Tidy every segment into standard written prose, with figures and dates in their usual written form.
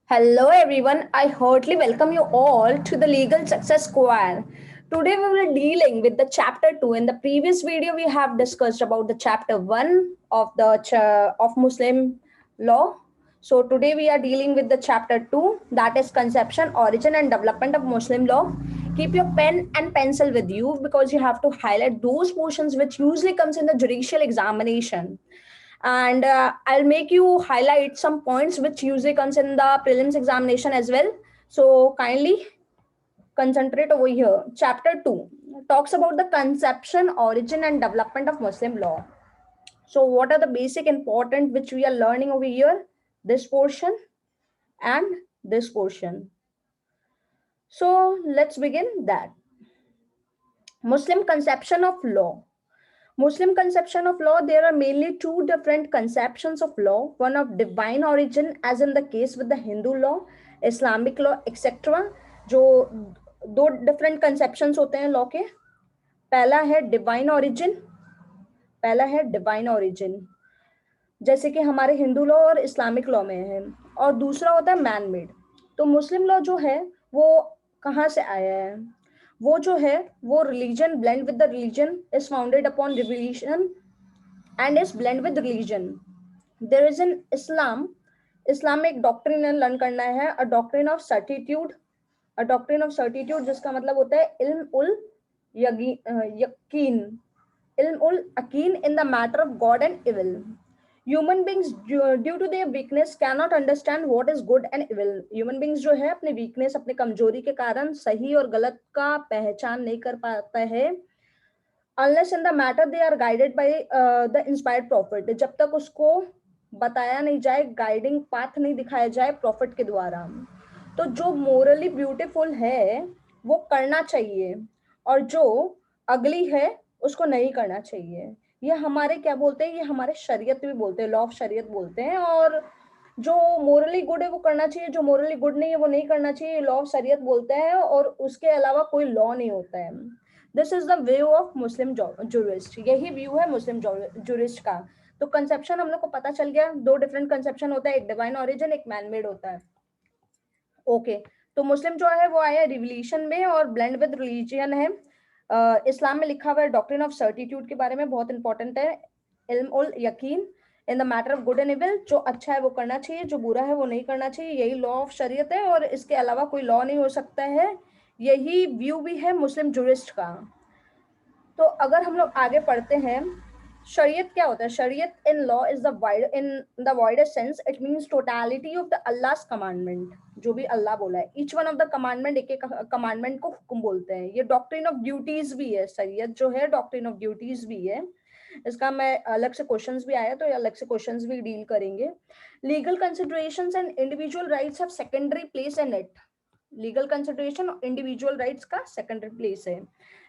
Hello everyone, I heartily welcome you all to the Legal Success Square. Today we will be dealing with the chapter 2. In the previous video we have discussed about the chapter 1 of of Muslim law. So today we are dealing with the chapter 2, that is conception, origin and development of Muslim law. Keep your pen and pencil with you because you have to highlight those portions which usually comes in the judicial examination, and I'll make you highlight some points which usually comes in the prelims examination as well. So kindly concentrate over here. Chapter 2 talks about the conception, origin and development of Muslim law. So what are the basic important which we are learning over here? This portion and this portion. So let's begin that. Muslim conception of law. Muslim conception of law, there are mainly two different conceptions of law. One of divine origin, as in the case with the Hindu law, Islamic law, etc. जो दो different conceptions होते हैं law के. पहला है divine origin, जैसे कि हमारे हिंदू लॉ और इस्लामिक लॉ में है, और दूसरा होता है मैन मेड. तो मुस्लिम लॉ जो है वो कहाँ से आया है? वो जो है वो religion blend with the religion, is founded upon revolution and is blend with religion. There is an Islam में एक डॉक्ट्रिन लर्न करना है, a doctrine of certitude, जिसका मतलब होता है इल्म उल यकीन, in the matter of God and evil. Human beings due to their weakness cannot understand what is good and evil. Human beings जो है अपने weakness, अपने कमजोरी के कारण सही और गलत का पहचान नहीं कर पाता है, unless in the matter they are guided by the inspired prophet. जब तक उसको बताया नहीं जाए, गाइडिंग पाथ नहीं दिखाया जाए प्रॉफिट के द्वारा. तो जो मोरली ब्यूटीफुल है वो करना चाहिए, और जो अगली है उसको नहीं करना चाहिए. ये हमारे क्या बोलते हैं, ये हमारे शरीयत भी बोलते हैं, लॉ ऑफ शरीयत बोलते हैं. और जो मोरली गुड है वो करना चाहिए, जो मोरली गुड नहीं है वो नहीं करना चाहिए, लॉ ऑफ शरीयत बोलते हैं. और उसके अलावा कोई लॉ नहीं होता है. This is the view of Muslim jurist. यही व्यू है मुस्लिम जूरिस्ट का. तो कंसेप्शन हम लोग को पता चल गया. दो डिफरेंट कंसेप्शन होता है, एक डिवाइन ऑरिजिन, एक मैनमेड होता है. ओके, तो मुस्लिम जो है वो आया रिवोल्यूशन में और ब्लेंड विद रिलीजियन है. इस्लाम में लिखा हुआ है डॉक्ट्रिन ऑफ सर्टिट्यूड के बारे में, बहुत इंपॉर्टेंट है. इल्म उल यकीन, in the matter of good and evil, जो अच्छा है वो करना चाहिए, जो बुरा है वो नहीं करना चाहिए. यही लॉ ऑफ शरीयत है और इसके अलावा कोई लॉ नहीं हो सकता है. यही व्यू भी है मुस्लिम जूरिस्ट का. तो अगर हम लोग आगे पढ़ते हैं, शरीयत क्या होता है? शरीयत in law is the wider sense, it means totality of the Allah's commandment. जो भी अल्लाह बोला है, each one of the commandment, एक एक कमांडमेंट को हुक्म बोलते हैं. ये डॉक्ट्रिन ऑफ ड्यूटीज भी है. शरीयत जो है डॉक्ट्रिन ऑफ ड्यूटीज भी है. इसका मैं अलग से क्वेश्चंस भी आया तो अलग से क्वेश्चंस भी डील करेंगे. Legal considerations and individual rights have secondary place in it. Legal consideration और इंडिविजुअल राइट्स का सेकेंडरी प्लेस है.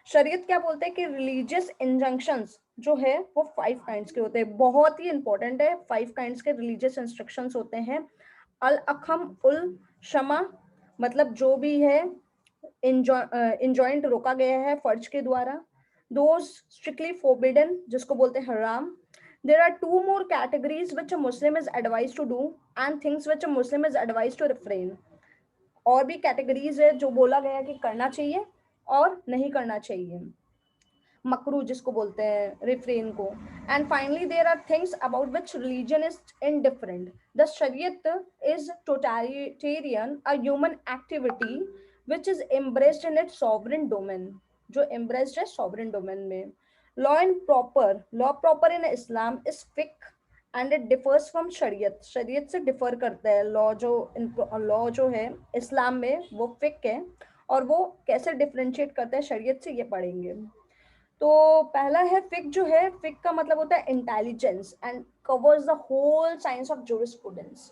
शरीयत क्या बोलते हैं कि रिलीजियस इंजंक्शंस जो है वो 5 काइंड्स के होते हैं. बहुत ही इंपॉर्टेंट है. 5 काइंड्स के रिलीजियस इंस्ट्रक्शंस होते हैं. अल अखम उल शमा, मतलब जो भी है इंजॉइंट रोका गया है फर्ज के द्वारा. दोज स्ट्रिक्टली फोरबिडन, जिसको बोलते हैं हराम. There are 2 more categories which a Muslim is advised to do and things which a Muslim is advised to refrain. और भी कैटेगरीज है जो बोला गया कि करना चाहिए और नहीं करना चाहिए. मकरू जिसको बोलते हैं रिफ्रेन को. And finally there are things about which religion is indifferent. The shariat is totalitarian, a human activity which is embraced in its sovereign domain, जो एम्ब्रेस्ड है सॉवरेन डोमेन में. Law proper in Islam is fiqh and it differs from shariat. शरीयत से differ करता है law. जो है इस्लाम में वो फिक है, और वो कैसे डिफरेंशिएट करता है शरीयत से ये पढ़ेंगे. तो पहला है फिक. जो है फिक का मतलब होता है intelligence and covers the whole science of jurisprudence.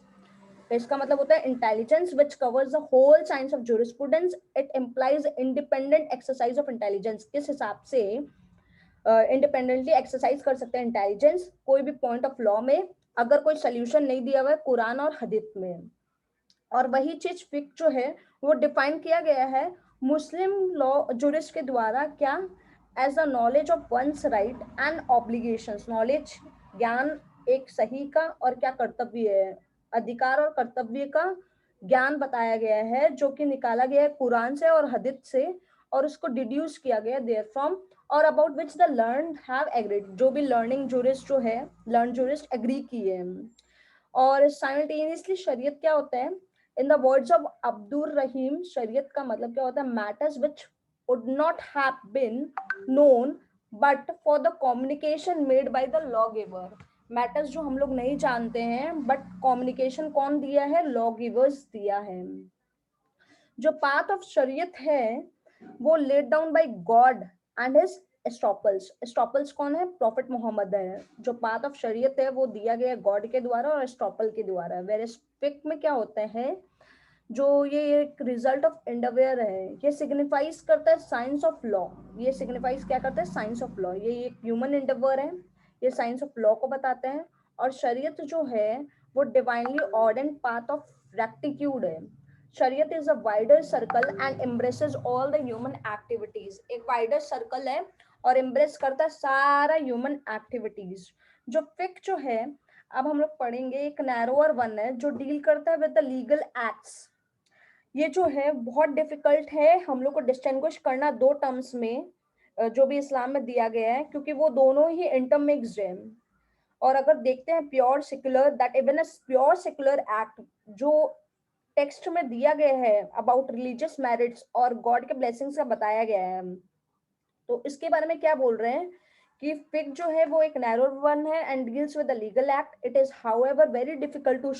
इसका मतलब होता है intelligence which covers the whole science of jurisprudence. It implies independent exercise of intelligence. किस हिसाब से इंडिपेंडेंटली एक्सरसाइज कर सकते हैं इंटेलिजेंस कोई भी पॉइंट ऑफ लॉ में, अगर कोई सोल्यूशन नहीं दिया हुआ है कुरान और हदीस में. और वही चीज फिक जो है वो डिफाइन किया गया है मुस्लिम लॉ जूरिस्ट के द्वारा. क्या? As the knowledge of one's right and obligations. Knowledge, ज्ञान एक सही का और क्या कर्तव्य है, अधिकार और कर्तव्य का ज्ञान बताया गया है जो कि निकाला गया है कुरान से और हदीस से, और उसको डिड्यूस किया गया देयर फ्रॉम, और about which the learn have agreed, जो भी लर्निंग जूरिस्ट जो है, लर्न जूरिस्ट एग्री किए हैं। और साइमल्टेनियसली शरीयत क्या होता है, in the words of Abdur Rahim, शरीयत का मतलब क्या होता है, matters which would not have been known but for the communication made by the law giver, matters जो हम लोग नहीं जानते हैं बट कम्युनिकेशन कौन दिया है, लॉ गिवर्स दिया है। जो पाथ ऑफ शरीयत है वो laid down by God and his apostles, apostles कौन है, प्रॉफिट मोहम्मद है। जो पाथ ऑफ शरीयत है वो दिया गया गॉड के द्वारा और एस्टॉपल के द्वारा। वेरस फिक में क्या होता है, जो ये एक रिजल्ट ऑफ एंडरवेयर है, ये सिग्निफाइज करता है साइंस ऑफ लॉ, ये सिग्निफाइज क्या करता है, साइंस ऑफ लॉ, ये एक ह्यूमन एंडरवेयर है, ये साइंस ऑफ लॉ को बताते हैं। और शरीयत जो है वो डिवाइनली ऑर्डेंड पाथ ऑफ रेक्टिट्यूड है। शरीयत is a wider circle and embraces all the human activities, एक वाइडर सर्कल है और एम्ब्रेस करता है सारा ह्यूमन एक्टिविटीज। जो फिक जो है, अब हम लोग पढ़ेंगे, एक नैरोअर वन है जो डील करता है विद द लीगल एक्ट्स। ये जो है बहुत डिफिकल्ट है हम लोग को डिस्टिंग्विश करना दो टर्म्स में, जो भी इस्लाम में दिया गया है, क्योंकि वो दोनों ही इंटरमिक्स्ड है। और अगर देखते हैं pure secular, that even a pure secular act जो टेक्स्ट में दिया गया है अबाउट रिलीजियस मैरिज और गॉड के ब्लेसिंग्स का बताया गया है, तो इसके बारे में क्या बोल रहे हैं कि फिक जो है वो एक नैरो वन है and deals with the legal act. It is however very difficult to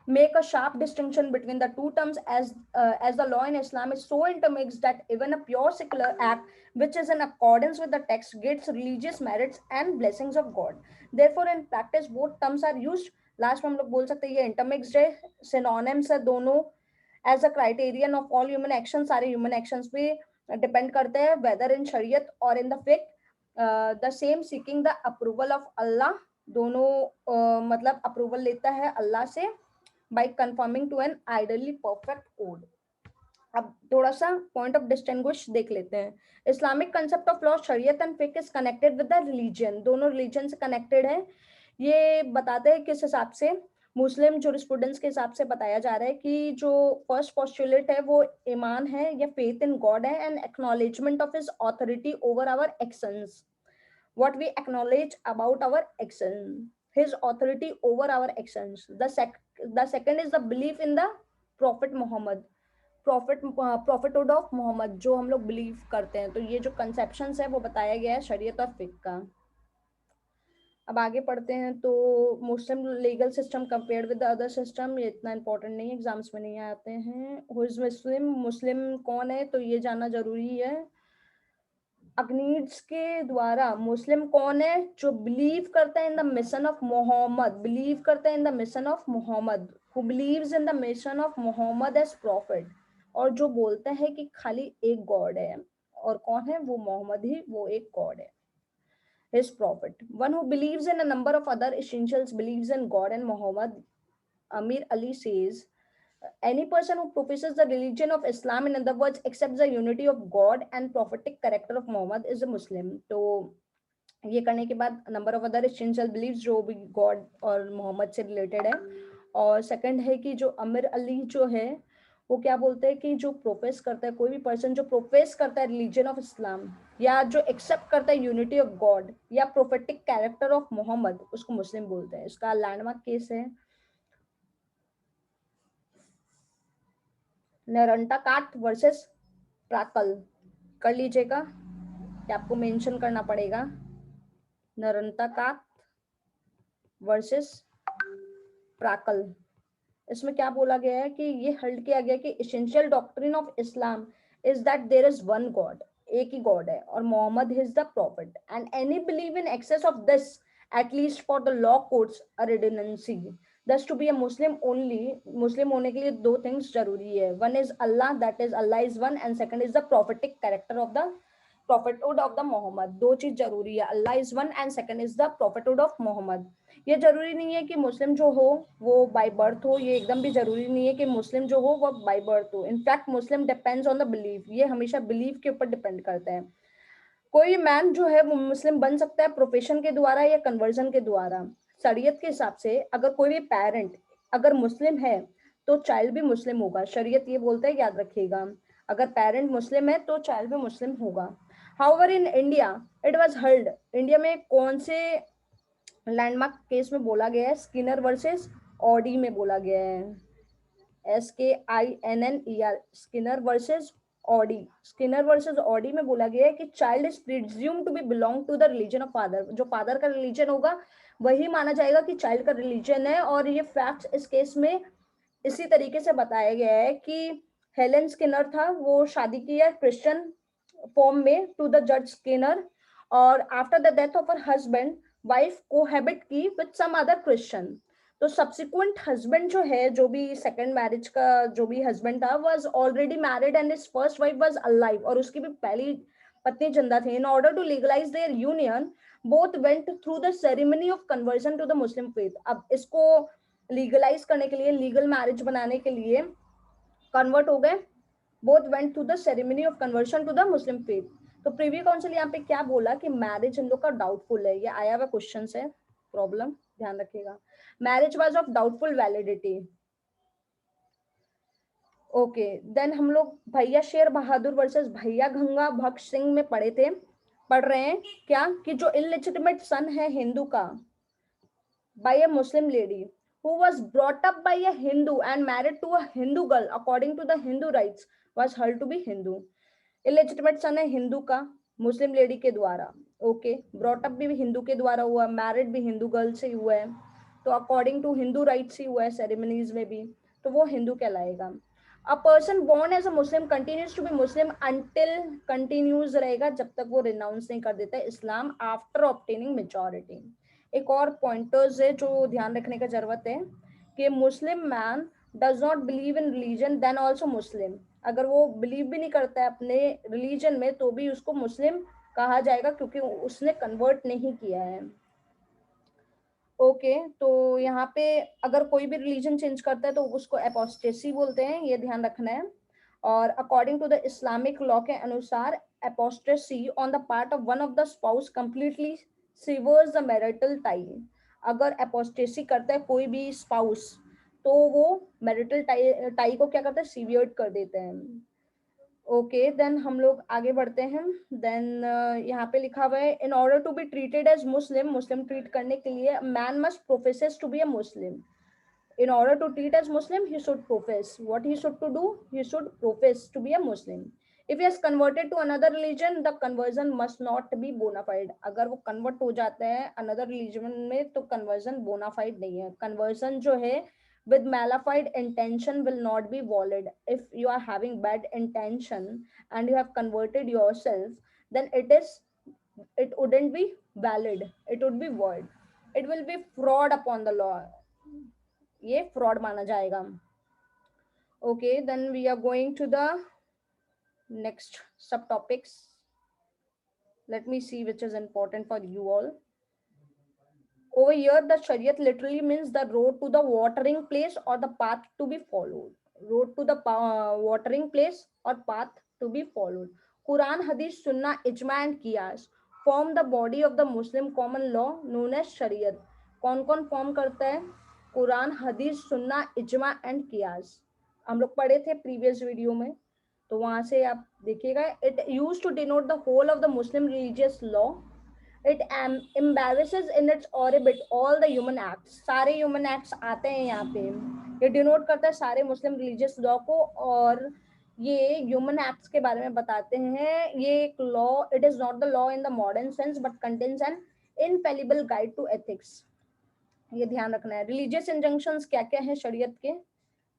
make a sharp distinction between the two terms, as the law in Islam is so intermixed that even a pure secular act which is in accordance with the text gets religious merits and blessings of God. Therefore in practice both terms are used, last में हम लोग बोल सकते हैं ये intermixed है, synonyms है दोनों, as a criterion of all human actions, सारे human actions पे डिपेंड करते हैं, वेदर इन शरीयत और in the fiqh, the same seeking the approval of Allah, दोनों मतलब अप्रूवल लेता है अल्लाह से by conforming to an ideally perfect code. अब थोड़ा सा पॉइंट ऑफ डिस्टिंग्विश देख लेते हैं। Islamic concept of law, shariat and fiqh is connected with the religion, दोनों रिलीजन से कनेक्टेड है। ये बताते हैं किस हिसाब से, मुस्लिम जूरिस्प्रूडेंस के हिसाब से बताया जा रहा है कि जो फर्स्ट पोस्टुलेट है वो ईमान है या फेथ इन गॉड है and acknowledgement of his authority over our actions, what we acknowledge about our action, his authority over our actions. The second is the belief in the prophet Muhammad, prophethood of Muhammad, जो हम लोग believe करते हैं। तो ये जो conceptions है वो बताया गया है शरीयत और फिक का। अब आगे पढ़ते हैं, तो Muslim legal system compared with the other system, ये इतना इंपॉर्टेंट नहीं है, एग्जाम्स में नहीं आते हैं। हु इज मुस्लिम, मुस्लिम कौन है, तो ये जानना जरूरी है। अग्नीड्स के द्वारा मुस्लिम कौन है, जो बिलीव करता है in the mission of Muhammad, believe करता है in the mission of Muhammad, who believes in the mission of Muhammad as prophet, और जो बोलता है कि खाली एक गॉड है, और कौन है वो, मोहम्मद ही वो एक गॉड है, his prophet. One who believes in a number of other essentials, believes in God and Muhammad. Amir Ali says, any person who professes the religion of Islam, in other words, accepts the unity of God and prophetic character of Muhammad, is a Muslim. तो ये करने के बाद number of other essential believes जो भी God और मोहम्मद से related है। और सेकंड है कि जो अमीर अली जो है वो क्या बोलते हैं कि जो प्रोफेस करता है, कोई भी पर्सन जो प्रोफेस करता है रिलीजन ऑफ इस्लाम या जो एक्सेप्ट करता है यूनिटी ऑफ गॉड या प्रोफेटिक कैरेक्टर ऑफ मोहम्मद, उसको मुस्लिम बोलते हैं। इसका लैंडमार्क केस है नरंटा काट वर्सेस प्राकल, कर लीजिएगा कि आपको मेंशन करना पड़ेगा, नरंता काट वर्सेस प्राकल। इसमें क्या बोला गया है कि ये हल्ट किया गया कि essential doctrine of Islam is that there is one God, एक ही गॉड है, और Mohammad is the prophet, and any believe in excess of this at least for the law courts a redundancy. Thus to be a Muslim only, Muslim होने के लिए दो things जरूरी है, one is Allah, that is Allah is one, and second is the prophetic character of the prophethood of the Mohammad. दो चीज जरूरी है, Allah is one and second is the prophethood of Mohammad. ये जरूरी नहीं है कि मुस्लिम जो हो वो बाय बर्थ हो, ये एकदम भी जरूरी नहीं है कि मुस्लिम जो हो वो बाय बर्थ हो। In fact Muslim depends on the belief, ये हमेशा बिलीफ के ऊपर डिपेंड करता है। कोई मैन जो है वो मुस्लिम बन सकता है प्रोफेशन के द्वारा या कन्वर्जन के द्वारा। शरीयत के हिसाब से अगर कोई भी पेरेंट अगर मुस्लिम है तो चाइल्ड भी मुस्लिम होगा। शरीयत ये बोलता है, याद रखिएगा, अगर पेरेंट मुस्लिम है तो चाइल्ड भी मुस्लिम होगा। However in India it was heard, India में कौन से लैंडमार्क केस में बोला गया है? स्किनर वर्सेस ऑडी में बोला गया है, SKINNER, Skinner versus Orde. Skinner versus Orde में बोला गया है कि child is presume to be belong to the religion of father, जो फादर का रिलीजन होगा वही माना जाएगा कि चाइल्ड का रिलीजन है। और ये फैक्ट्स इस केस में इसी तरीके से बताया गया है कि हेलेन स्किनर था, वो शादी की है क्रिश्चियन फॉर्म में टू द जज स्किनर, और after the death of her husband wife cohabit की विद सम अदर क्रिश्चियन। तो सब्सिक्वेंट हस्बैंड जो है, जो भी सेकंड मैरिज का जो भी हस्बैंड था, was already married and his first wife was alive, और उसकी भी पहली पत्नी जिंदा थी। In order to legalise their union both went through the ceremony of conversion to the Muslim faith. अब इसको लीगलाइज करने के लिए, लीगल मैरिज बनाने के लिए कन्वर्ट हो गए, both went through the ceremony of conversion to the Muslim faith. तो प्रीवी काउंसिल यहाँ पे क्या बोला कि मैरिज इन लोग का डाउटफुल है, ये आया हुआ क्वेश्चन है, प्रॉब्लम ध्यान रखिएगा। Marriage was of doubtful validity. Okay, then हम लोग भैया शेर बहादुर वर्सेस भैया गंगा भक्त सिंह में पढ़ रहे हैं क्या, कि जो इलिजिटिमेट सन है हिंदू का by a Muslim lady who was brought up by a Hindu and married to a Hindu girl according to the Hindu rites was held to be Hindu. Illegitimate son है हिंदू का मुस्लिम लेडी के द्वारा, okay, brought up भी हिंदू के द्वारा हुआ, married भी Hindu girl से हुआ है, तो अकॉर्डिंग टू हिंदू राइट्स ही हुआ है, सेरेमनीज में भी, तो वो हिंदू कहलाएगा। A person born as a Muslim continues to be Muslim until, continues रहेगा जब तक वो रिनाउंस नहीं कर देता है इस्लाम आफ्टर ऑब्टेनिंग मेजॉरिटी। एक और पॉइंटर्स है जो ध्यान रखने का जरूरत है कि Muslim man does not believe in religion then also Muslim, अगर वो बिलीव भी नहीं करता है अपने रिलीजन में तो भी उसको मुस्लिम कहा जाएगा क्योंकि उसने कन्वर्ट नहीं किया है। ओके, तो यहाँ पे अगर कोई भी रिलीजन चेंज करता है तो उसको एपोस्टेसी बोलते हैं, ये ध्यान रखना है। और according to the Islamic law के अनुसार apostasy on the part of one of the spouse completely severs the marital tie. अगर एपोस्टेसी करता है कोई भी स्पाउस तो वो मैरिटल टाई को क्या करता है, सीवियर्ड कर देते हैं। ओके, देन हम लोग आगे बढ़ते हैं। देन यहाँ पे लिखा हुआ है in order to be treated as Muslim, Muslim treat करने के लिए man must professes to be a Muslim. In order to treat as Muslim, he should profess. What he should to do? He should profess to be a Muslim. If he has converted to another religion, the conversion must not be bona fide. अगर वो convert हो जाता है another religion में तो conversion bona fide नहीं है। Conversion जो है with malified intention will not be valid. If you are having bad intention and you have converted yourself, then it wouldn't be valid. It would be void. It will be fraud upon the law. ये fraud माना जाएगा। Okay, then we are going to the next subtopics. Let me see which is important for you all. Over here the shariat literally means the road to the watering place or the path to be followed. Road to the watering place or path to be followed. Quran, Hadith, Sunnah, Ijma and Qiyas form the body of the Muslim common law known as Shariat. कौन कौन form करता है? कुरान, हदीस, सुन्ना, इजमा and कियास। हम लोग पढ़े थे प्रीवियस वीडियो में, तो वहां से आप देखिएगा। It use to denote the whole of the Muslim religious law. It embraces in its orbit all the human acts. सारे ह्यूमन एक्ट्स आते हैं यहाँ पे। ये डिनोट करता है सारे मुस्लिम रिलीजियस लॉ को, और ये ह्यूमन एक्ट्स के बारे में बताते हैं। ये एक law, it is not the law in the modern sense but contains an infallible guide to ethics. ये ध्यान रखना है। रिलीजियस इंजंक्शंस क्या क्या है शरीयत के,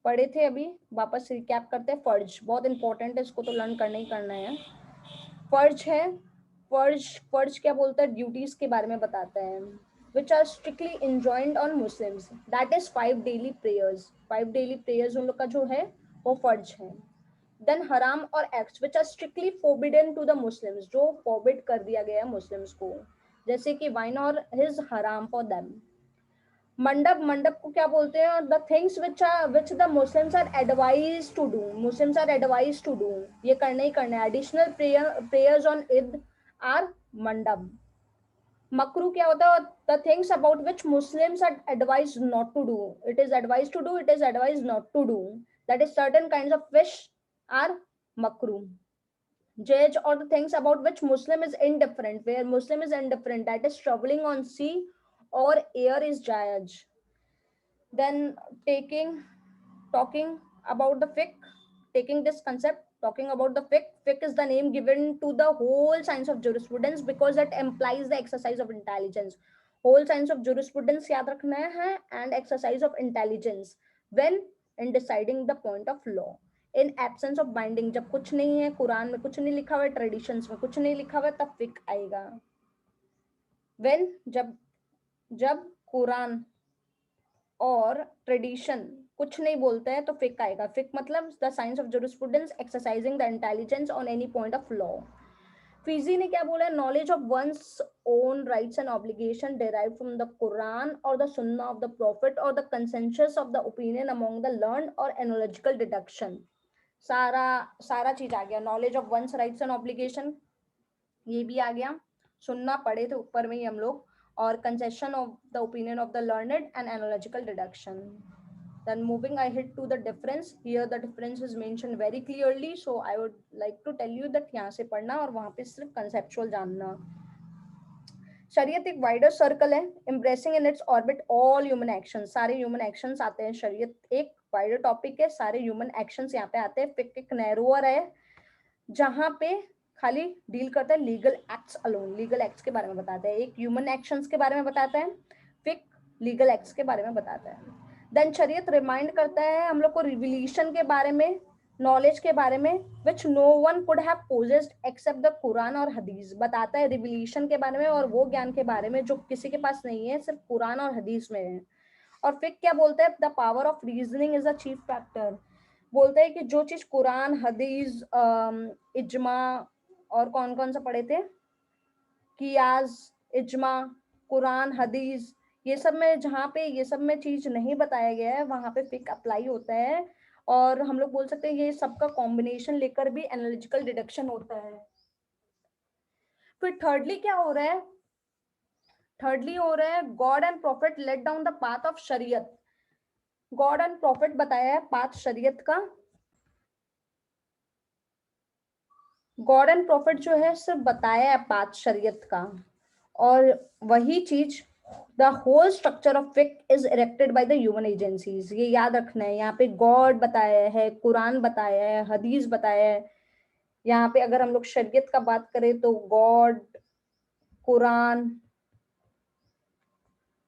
पढ़े थे अभी, वापस रिकैप करते हैं। फर्ज बहुत इंपॉर्टेंट है, इसको तो लर्न करना ही करना है। फर्ज है, फर्ज क्या बोलता है? ड्यूटीज के बारे में बताता है। Which are strictly enjoined on Muslims, that is 5 daily prayers. 5 daily prayers उन लोग का जो है वो फर्ज है। देन हराम और acts which are strictly forbidden to the Muslims, जो फोरबिड कर दिया गया है मुस्लिम्स को, जैसे कि वाइन और हिज हराम फॉर देम। मंडप, मंडप को क्या बोलते हैं? The things which the Muslims are advise to do, Muslims are advise to do, ये करना ही करना है। Additional prayers on Eid are mandub. मकरू क्या होता है? The things about which Muslims are advise not to do, it is advise to do, it is advise not to do, that is certain kinds of fish are makruh. Judge or the things about which Muslim is indifferent, where Muslim is indifferent, that is traveling on sea or air is jayaj. Then talking about the fiqh, taking this concept, talking about the fiqh. Fiqh is the name given to the whole science of jurisprudence because it implies the exercise of intelligence. Whole science of jurisprudence याद रखना है, and exercise of intelligence when in deciding the point of law. In absence of binding, जब कुछ नहीं है, कुरान में कुछ नहीं लिखा हुआ है, ट्रेडिशंस में कुछ नहीं लिखा हुआ है, तब फिक आएगा. when जब जब कुरान और ट्रेडिशन कुछ नहीं बोलते हैं तो फिक आएगा. फिक मतलब the science of jurisprudence exercising the intelligence on any point of law. Fyzee ने क्या बोला है? Knowledge of one's own rights and obligation derive from the Quran और the Sunnah of the prophet और the consensus of the opinion among the learned और analogical deduction. सारा सारा चीज आ गया. Knowledge of one's rights and obligation ये भी आ गया, सुनना पढ़े थे ऊपर में ही हम लोग, और concession of the opinion of the learned and analogical deduction. Then moving ahead to the difference, here the difference is mentioned very clearly, so I would like to tell you that यहाँ से पढ़ना और वहाँ पे सिर्फ conceptual जानना. शरीयत एक वाइडर सर्कल है, embracing in its orbit all human actions. सारे human actions आते हैं. शरीयत एक वाइडर टॉपिक है, सारे ह्यूमन एक्शंस यहाँ पे आते हैं. फिक एक नैरोअर है जहां पे खाली डील करता है legal acts alone. Legal acts के बारे में बताता है. एक ह्यूमन एक्शंस के बारे में बताता है, फिक लीगल एक्ट्स के बारे में बताता है. देन शरीयत रिमाइंड करता है हम लोग को रिविलेशन के बारे में, नॉलेज के बारे में, which no one could have possessed except the Quran और हदीस. बताता है रिविलेशन के बारे में और वो ज्ञान के बारे में जो किसी के पास नहीं है, सिर्फ कुरान और हदीस में है. और फिक क्या बोलता है? The power of reasoning is a chief factor. बोलते हैं कि जो चीज कुरान, हदीस, इजमा और कौन कौन सा पढ़े थे, कियास, इजमा, कुरान, हदीस, ये सब में जहाँ पे ये सब में चीज नहीं बताया गया है वहां पे फिक अप्लाई होता है. और हम लोग बोल सकते हैं ये सबका कॉम्बिनेशन लेकर भी एनालिटिकल डिडक्शन होता है. फिर थर्डली क्या हो रहा है? थर्डली हो रहा है God and prophet let down the path of शरीयत. गॉड एंड प्रॉफिट बताया है पाथ शरीयत का. गॉड एंड प्रॉफिट जो है सिर्फ बताया है पाथ शरीयत का, और वही चीज the whole structure of fiqh is erected by the human agencies. ये याद रखना है. यहाँ पे गॉड बताया है, कुरान बताया है, हदीस बताया है. यहाँ पे अगर हम लोग शरीयत का बात करें तो गॉड, कुरान,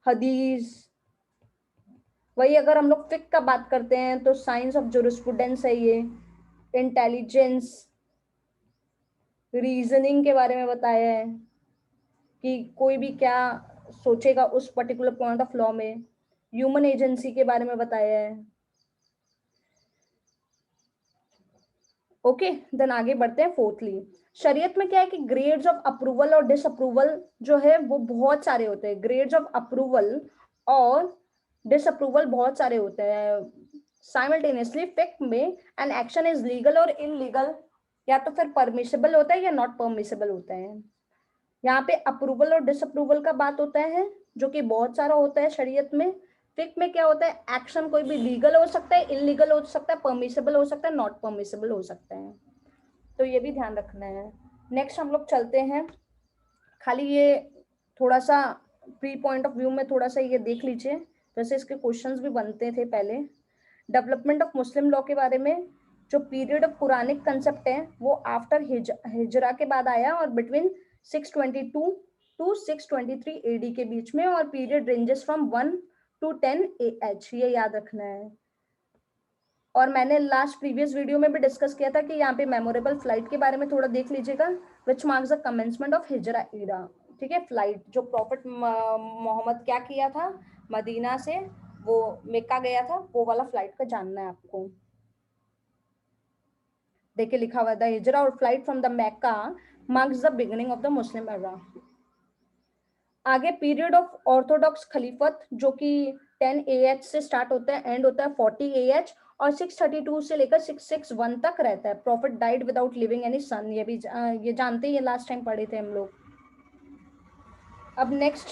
हदीस. वही अगर हम लोग फिक का बात करते हैं तो साइंस ऑफ जुरिस्प्रूडेंस है ये, इंटेलिजेंस, रीजनिंग के बारे में बताया है कि कोई भी क्या सोचेगा उस पर्टिकुलर पॉइंट ऑफ लॉ में. ह्यूमन एजेंसी के बारे में बताया है. ओके, देन आगे बढ़ते हैं. फोर्थली, शरीयत में क्या है कि ग्रेड्स ऑफ अप्रूवल और डिसअप्रूवल जो है वो बहुत सारे होते हैं. ग्रेड्स ऑफ अप्रूवल और डिसअप्रूवल बहुत सारे होते हैं. साइमल्टेनियसली फिक में एन एक्शन इज लीगल और इनलीगल, या तो फिर परमिसेबल होता है या नॉट परमिसेबल होता है. यहाँ पे अप्रूवल और डिसअप्रूवल का बात होता है जो कि बहुत सारा होता है शरीयत में. फिक में क्या होता है? एक्शन कोई भी लीगल हो सकता है, इलीगल हो सकता है, परमिसेबल हो सकता है, नॉट परमिसेबल हो सकता है. तो ये भी ध्यान रखना है. नेक्स्ट हम लोग चलते हैं. खाली ये थोड़ा सा प्री पॉइंट ऑफ व्यू में थोड़ा सा ये देख लीजिए, वैसे इसके क्वेश्चंस भी बनते थे पहले. डेवलपमेंट ऑफ मुस्लिम लॉ के बारे में, जो पीरियड ऑफ कुरानिक कंसेप्ट है वो आफ्टर हिजरा के बाद आया और बिटवीन 622 टू 623 एडी के बीच में, और period ranges from 1 to 10 AH. ये याद रखना है. और मैंने लास्ट प्रीवियस वीडियो में भी डिस्कस किया था कि यहाँ पे मेमोरेबल फ्लाइट के बारे में थोड़ा देख लीजिएगा, which marks the commencement of Hijra era. ठीक है, फ्लाइट जो प्रॉफिट मोहम्मद क्या किया था, मदीना से वो मेक्का गया था, वो वाला फ्लाइट का जानना है आपको. देखिए लिखा हुआ द हिजरा और flight from the Mecca marks the beginning of the Muslim era. आगे पीरियड ऑफ ऑर्थोडॉक्स खलीफत जो कि 10 AH से स्टार्ट होता है, एंड होता है 40 AH, और 632 से लेकर 661 तक रहता है. Prophet died without living any son. ये भी ये जानते ही, लास्ट टाइम पढ़े थे हम लोग. अब next,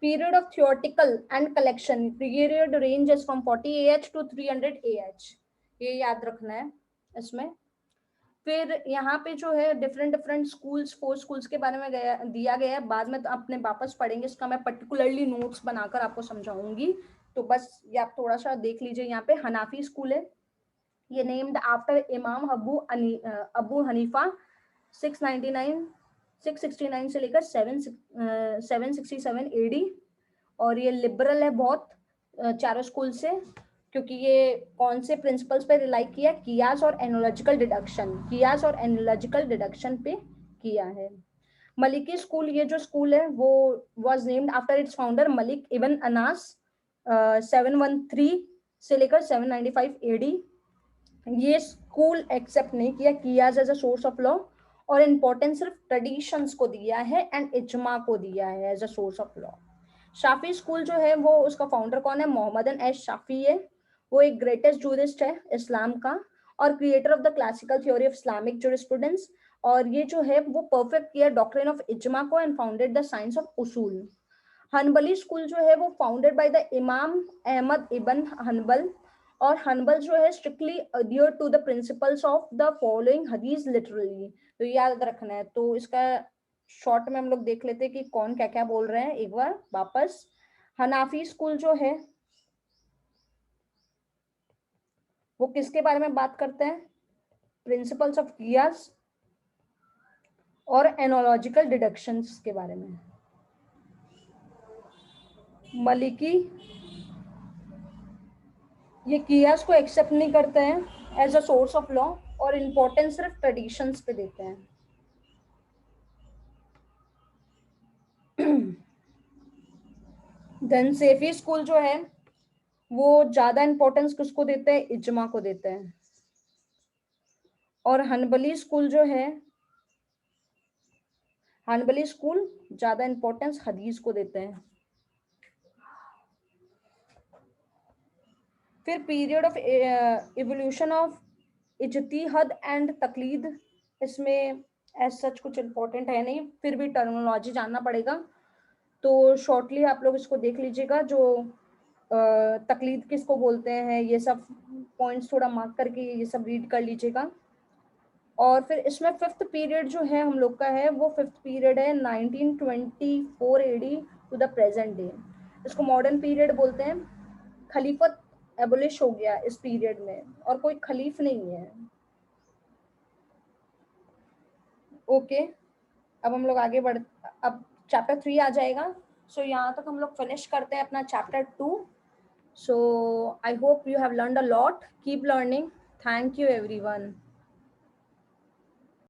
period of theoretical and collection period ranges from 40 AH to 300 AH, ये याद रखना है इसमें। फिर यहाँ पे जो है डिफरेंट डिफरेंट स्कूल्स, 4 स्कूल्स के बारे में दिया गया है, बाद में तो अपने वापस पढ़ेंगे, इसका मैं पर्टिकुलरली नोट्स बनाकर आपको समझाऊंगी, तो बस ये आप थोड़ा सा देख लीजिए। यहाँ पे हनाफी स्कूल है, ये नेम्ड आफ्टर इमाम अबू हनीफा 669 से लेकर 767 AD, और ये लिबरल है बहुत चारों स्कूल से, क्योंकि ये कौन से प्रिंसिपल्स पे रिलाई किया, कियास और एनालॉजिकल डिडक्शन पे किया है। मलिकी स्कूल, ये जो स्कूल है वो was named after its founder Malik ibn Anas 713 से लेकर 795 AD। ये स्कूल एक्सेप्ट नहीं किया qiyas as a source of law, और इम्पोर्टेंस सिर्फ ट्रेडिशंस को दिया है एंड इजमा को दिया है as a source of law. Shafi school जो है वो, उसका फाउंडर कौन है, मोहम्मद एश शाफी है, वो एक ग्रेटेस्ट जूरिस्ट है इस्लाम का और creator of the classical theory of Islamic jurisprudence, और ये जो है वो परफेक्ट किया डॉक्ट्रिन ऑफ इजमा को and founded the science of उसूल। हनबली स्कूल जो है वो फाउंडेड बाय द इमाम अहमद इबन हनबल, और हनबल जो है strictly adhere to the principles of the following हदीस लिटरली, तो याद रखना है। तो इसका शॉर्ट में हम लोग देख लेते हैं कि कौन क्या क्या बोल रहे हैं एक बार वापस। हनाफी स्कूल जो है वो किसके बारे में बात करते हैं, प्रिंसिपल्स ऑफ कियास और एनोलॉजिकल डिडक्शंस के बारे में। मलिकी ये कियास को एक्सेप्ट नहीं करते हैं as a source of law, और इम्पोर्टेंस सिर्फ ट्रेडिशंस पे देते हैं। देन सेफी स्कूल जो है वो ज्यादा इंपॉर्टेंस किसको देते हैं, इजमा को देते हैं। और हनबली स्कूल जो है, हनबली स्कूल ज्यादा इंपॉर्टेंस हदीस को देते हैं। फिर period of evolution of ijtihad and taqlid, इसमें एज सच कुछ इंपॉर्टेंट है नहीं, फिर भी टर्मिनोलॉजी जानना पड़ेगा, तो शॉर्टली आप लोग इसको देख लीजिएगा। जो तकलीद किसको बोलते हैं, ये सब पॉइंट्स थोड़ा मार्क करके ये सब रीड कर लीजिएगा। और फिर इसमें फिफ्थ पीरियड जो है हम लोग का है, वो फिफ्थ पीरियड है 1924 AD to the present day, इसको मॉडर्न पीरियड बोलते हैं। खलीफत एबोलिश हो गया इस पीरियड में, और कोई खलीफ नहीं है। ओके, अब हम लोग आगे बढ़, अब चैप्टर 3 आ जाएगा। सो यहाँ तक हम लोग फिनिश करते हैं अपना chapter 2। So I hope you have learned a lot, keep learning, thank you everyone.